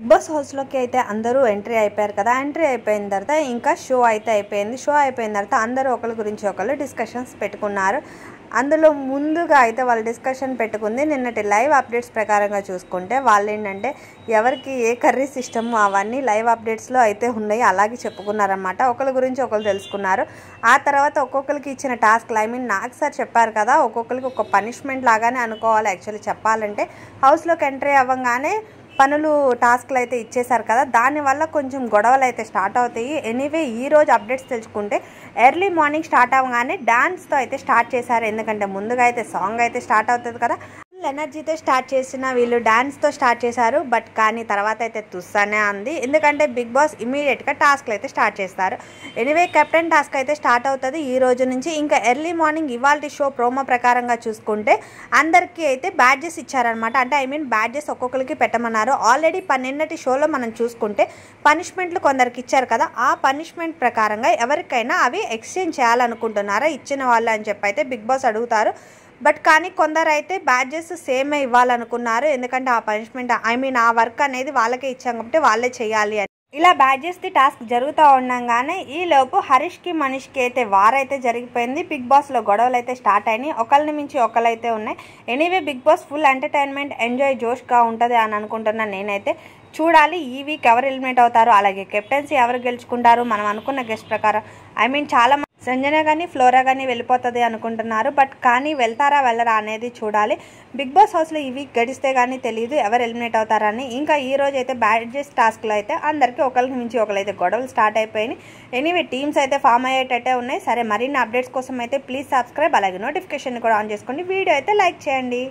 Big boss హౌస్లోకి అయితే అందరూ ఎంట్రీ అయిపోయారు కదా. ఎంట్రీ అయిపోయిన తర్వాత ఇంకా షో అయితే అయిపోయింది. షో అయిపోయిన తర్వాత అందరూ ఒకరి గురించి ఒకరు డిస్కషన్స్ పెట్టుకున్నారు. అందులో ముందుగా అయితే వాళ్ళు డిస్కషన్ పెట్టుకుంది నిన్నటి లైవ్ అప్డేట్స్ ప్రకారంగా చూసుకుంటే వాళ్ళు ఏంటంటే ఎవరికి ఏ కర్రీస్ ఇష్టమో అవన్నీ లైవ్ అప్డేట్స్లో అయితే ఉన్నాయి, అలాగే చెప్పుకున్నారన్నమాట. ఒకరి గురించి ఒకరు తెలుసుకున్నారు. ఆ తర్వాత ఒక్కొక్కరికి ఇచ్చిన టాస్క్లు నాకు సార్ చెప్పారు కదా, ఒక్కొక్కరికి ఒక పనిష్మెంట్ లాగానే అనుకోవాలి. యాక్చువల్లీ చెప్పాలంటే హౌస్లోకి ఎంట్రీ అవ్వగానే పనులు టాస్క్లు అయితే ఇచ్చేశారు కదా, దానివల్ల కొంచెం గొడవలు అయితే స్టార్ట్ అవుతాయి. ఎనీవే ఈరోజు అప్డేట్స్ తెలుసుకుంటే ఎర్లీ మార్నింగ్ స్టార్ట్ అవ్వగానే డాన్స్తో అయితే స్టార్ట్ చేశారు. ఎందుకంటే ముందుగా అయితే సాంగ్ అయితే స్టార్ట్ అవుతుంది కదా, ఫుల్ ఎనర్జీతో స్టార్ట్ చేసిన వీళ్ళు డాన్స్తో స్టార్ట్ చేశారు. బట్ కానీ తర్వాత అయితే తుస్సానే అంది, ఎందుకంటే బిగ్ బాస్ ఇమీడియట్గా టాస్క్లు అయితే స్టార్ట్ చేస్తారు. ఎనీవే కెప్టెన్ టాస్క్ అయితే స్టార్ట్ అవుతుంది ఈ రోజు నుంచి. ఇంకా ఎర్లీ మార్నింగ్ ఇవాళ షో ప్రోమో ప్రకారంగా చూసుకుంటే అందరికీ అయితే బ్యాడ్జెస్ ఇచ్చారనమాట. అంటే బ్యాడ్జెస్ ఒక్కొక్కరికి పెట్టమన్నారు. ఆల్రెడీ నిన్నటి షోలో మనం చూసుకుంటే పనిష్మెంట్లు కొందరికి ఇచ్చారు కదా, ఆ పనిష్మెంట్ ప్రకారంగా ఎవరికైనా అవి ఎక్స్చేంజ్ చేయాలనుకుంటున్నారా ఇచ్చిన వాళ్ళు అని చెప్పి అయితే బిగ్ బాస్ అడుగుతారు. బట్ కానీ కొందరు అయితే బ్యాడ్జెస్ సేమే ఇవ్వాలనుకున్నారు, ఎందుకంటే ఆ పనిష్మెంట్ ఆ వర్క్ అనేది వాళ్ళకే ఇచ్చాం కాబట్టి వాళ్ళే చేయాలి అని. ఇలా బ్యాడ్జెస్ది టాస్క్ జరుగుతూ ఉండగానే ఈలోపు హరీష్కి మనీష్కి అయితే వారైతే జరిగిపోయింది. బిగ్ బాస్లో గొడవలు అయితే స్టార్ట్ అయినాయి, ఒకరిని మించి ఒకరైతే ఉన్నాయి. Anyway Bigg Boss full entertainment enjoy జోష్గా ఉంటుంది అని అనుకుంటున్నాను నేనైతే. చూడాలి ఈ వీక్ ఎవరు ఎలిమినేట్ అవుతారు, అలాగే కెప్టెన్సీ ఎవరు గెలుచుకుంటారు. మనం అనుకున్న గెస్ట్ ప్రకారం చాలా సంజన కానీ ఫ్లోరా కానీ వెళ్ళిపోతుంది అనుకుంటున్నారు. బట్ కానీ వెళ్తారా వెళ్ళరా అనేది చూడాలి. బిగ్ బాస్ హౌస్లో ఈ వీక్ గడిస్తే కానీ తెలియదు ఎవరు ఎలిమినేట్ అవుతారని. ఇంకా ఈ రోజు అయితే బ్యాడ్జెస్ టాస్క్లో అయితే అందరికీ ఒకరికి మించి ఒకరైతే గొడవలు స్టార్ట్ అయిపోయినాయి. ఎనీవే టీమ్స్ అయితే ఫామ్ అయ్యేటట్టే ఉన్నాయి. సరే మరిన్ని అప్డేట్స్ కోసం అయితే ప్లీజ్ సబ్స్క్రైబ్, అలాగే నోటిఫికేషన్ కూడా ఆన్ చేసుకోండి. వీడియో అయితే లైక్ చేయండి.